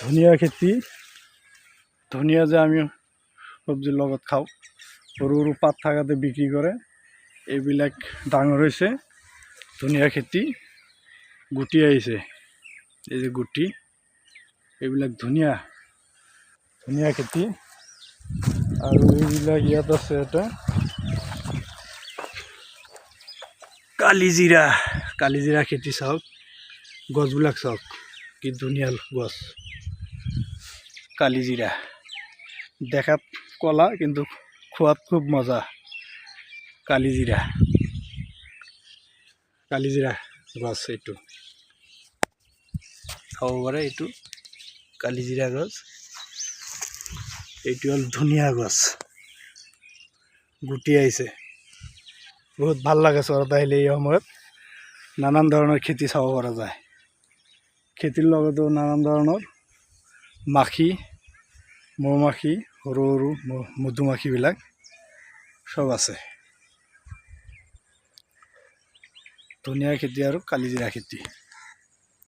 ধনিয়া খেতি, ধনিয়া যে আমি সবজিৰ লগত খাওঁ, সৰু সৰু পাত থাকাতে বিক্ৰী কৰে। এইবিলাক ডাঙৰ হৈছে, ধনিয়া খেতি গুটি আহিছে, এই যে গুটি, এইবিলাক ধনিয়া খেতি। আৰু এইবিলাক ইয়াত আছে এটা কালিজিৰা খেতি। চাওক গছবিলাক, চাওক কি ধুনীয়া গছ। কালিজিৰা দেখাত কলা কিন্তু খোৱাত খুব মজা। কালিজিৰা গছ, এইটো খাব পাৰে। এইটো কালিজিৰা গছ, এইটো হ'ল ধনিয়া গছ, গুটি আহিছে। বহুত ভাল লাগে চহৰত আহিলে এই সময়ত নানান ধৰণৰ খেতি চাব পৰা যায়। খেতিৰ লগতো নানান ধৰণৰ মাখি, মৌমাখি, সৰু সৰু মধুমাখিবিলাক চব আছে। ধনিয়া খেতি আৰু কালিজিৰা খেতি।